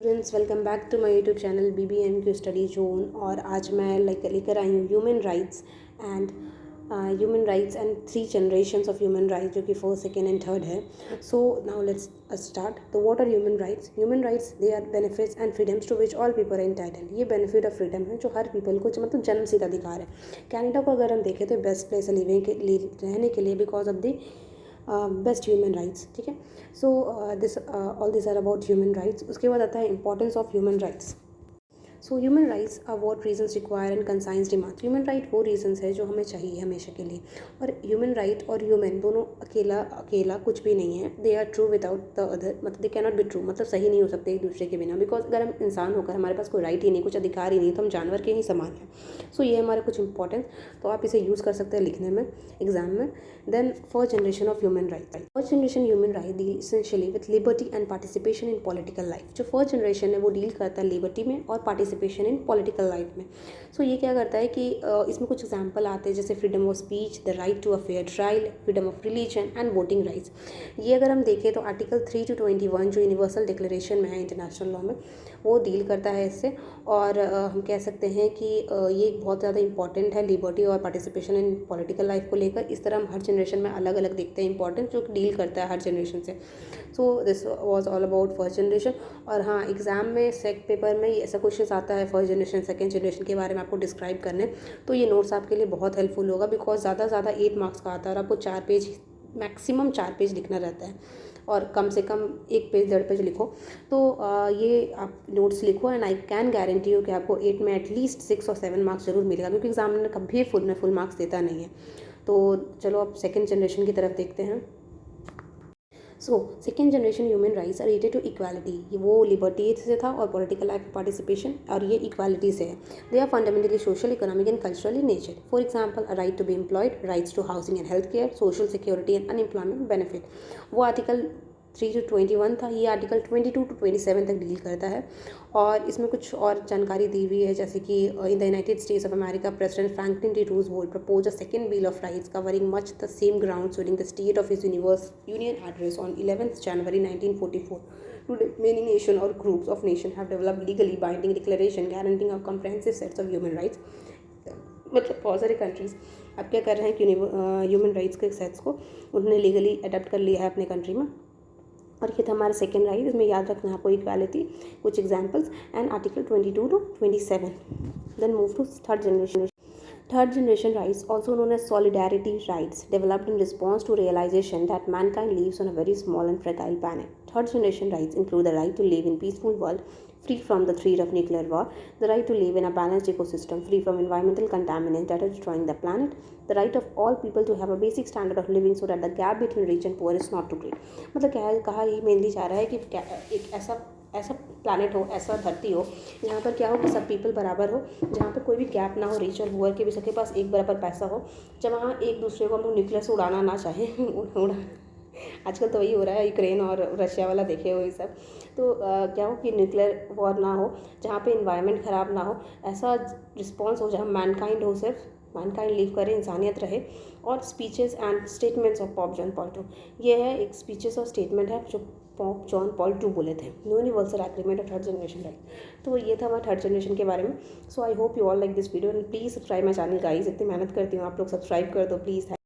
Friends, welcome back to my YouTube channel BBMQ study zone. और आज मैं लेकर आई हूँ and human rights and 3 generations of human rights, जो कि फर्स्ट, सेकेंड एंड थर्ड है। So now let's start. तो what are human rights they are benefits and freedoms to which all people are entitled. ये benefit of freedom है जो her people को मतलब जन्मसिद्ध अधिकार है। कनाडा को अगर हम देखें तो बेस्ट प्लेस है रहने के लिए because of the best human rights. ठीक है। So this all this are about human rights. उसके बाद आता है importance of human rights. So human rights are what reasons require and conscience demand. Human right वो रीजन्स है जो हमें चाहिए हमेशा के लिए। और ह्यूमन राइट और ह्यूमन दोनों अकेला कुछ भी नहीं है। They are true without the other, मतलब they can not be true, मतलब सही नहीं हो सकते एक दूसरे के बिना। बिकॉज अगर हम इंसान होकर हमारे पास कोई राइट ही नहीं, कुछ अधिकार ही नहीं, तो हम जानवर के ही समान हैं। सो ये हमारे कुछ इंपॉर्टेंट, तो आप इसे यूज़ कर सकते हैं लिखने में एग्जाम में। Then first generation of human right. First generation human right deal essentially with liberty and participation in political life. जो फर्स्ट जनरेशन है वो डील करता है लिबर्टी में और पार्टिसिपेशन इन पॉलिटिकल लाइफ में। सो ये क्या करता है कि इसमें कुछ एग्जाम्पल आते हैं, जैसे freedom of speech, the right to a fair trial, freedom of religion and voting rights. ये अगर हम देखें तो आर्टिकल 3 to 21 जो यूनिवर्सल डिक्लेरेशन में है इंटरनेशनल लॉ में, वो डील करता है इससे। और हम कह सकते हैं कि ये बहुत ज़्यादा इंपॉर्टेंट है लिबर्टी और पार्टिसिपेशन इन पॉलिटिकल लाइफ को लेकर। इस तरह हम हर जनरेशन में अलग अलग देखते हैं इंपॉर्टेंट, जो डील करता है हर जनरेशन से। So this was all about first generation. और हाँ, एग्जाम में सेक पेपर में ऐसा क्वेश्चन आता है फर्स्ट जनरेशन सेकेंड जनरेशन के बारे में आपको डिस्क्राइब करने, तो ये नोट्स आपके लिए बहुत हेल्पफुल होगा। बिकॉज ज़्यादा से ज़्यादा 8 मार्क्स का आता है और आपको 4 पेज, मैक्सिमम 4 पेज लिखना रहता है। और कम से कम 1 पेज 1.5 पेज लिखो। तो ये आप नोट्स लिखो and I can guarantee you कि आपको 8 में एटलीस्ट 6 और 7 मार्क्स जरूर मिलेगा, क्योंकि एग्जामिनर कभी फुल मार्क्स देता नहीं है। तो चलो अब सेकेंड जनरेशन की तरफ देखते हैं। So second generation human rights are related to equality. वो लिबर्टी से था और पॉलिटिकल लाइफ पार्टिसिपेशन, और ये इक्वालिटी से है। They are fundamentally social, economic and cultural in nature. For example, right to be employed, rights to housing and health care, social security and unemployment benefit. वो article 3 to 21 था, ये article 22 to 27 तक deal करता है। और इसमें कुछ और जानकारी दी हुई है, जैसे कि in the United states of America president Franklin D Roosevelt propose a second bill of rights covering much the same ground during the state of his union address on 11th January 1944. Today, many nations or groups of nations have developed legally binding declaration guaranteeing a comprehensive sets of human rights. मतलब बहुत सारे countries अब क्या कर रहे हैं कि human rights के सेट्स को उन्होंने लीगली अडेप्ट कर लिया है अपने कंट्री में। और ये था हमारा सेकेंड राइट। इसमें याद रखना है आपको इक्वालिटी, कुछ examples and article 22 to 27। Then move to third generation. Third generation rights, also known as solidarity rights, developed in response to realization that mankind lives on a very small and fragile planet. Third generation rights include the right to live in peaceful world free from the threat of nuclear war, the right to live in a balanced ecosystem free from environmental contaminants that are destroying the planet, the right of all people to have a basic standard of living so that the gap between rich and poor is not too great। मतलब क्या है, कहा ये mainly चाह रहा है कि एक ऐसा प्लानट हो, ऐसा धरती हो जहाँ पर क्या हो कि सब पीपल बराबर हो, जहाँ पर कोई भी गैप ना हो रिच और पुअर के भी, सबके पास एक बराबर पैसा हो, जहाँ एक दूसरे को हम लोग न्यूक्लियर से उड़ाना ना चाहें उड़ा आजकल तो वही हो रहा है, यूक्रेन और रशिया वाला देखे हुए सब। तो क्या हो कि न्यूक्लियर वॉर ना हो, जहाँ पे इन्वायरमेंट ख़राब ना हो, ऐसा रिस्पॉन्स हो जहाँ मैनकाइंड हो, सिर्फ मैनकाइंड लिव करे, इंसानियत रहे। और speeches and statements of Pope John Paul two, ये है एक स्पीचेस और स्टेटमेंट है जो पॉप जॉन पॉल टू बोले थे, universal agreement of third generation right. तो ये था हमारा थर्ड जनरेशन के बारे में। So I hope you all like this video and please subscribe my channel guys. इतनी मेहनत करती हूँ, आप लोग सब्सक्राइब कर दो प्लीज़।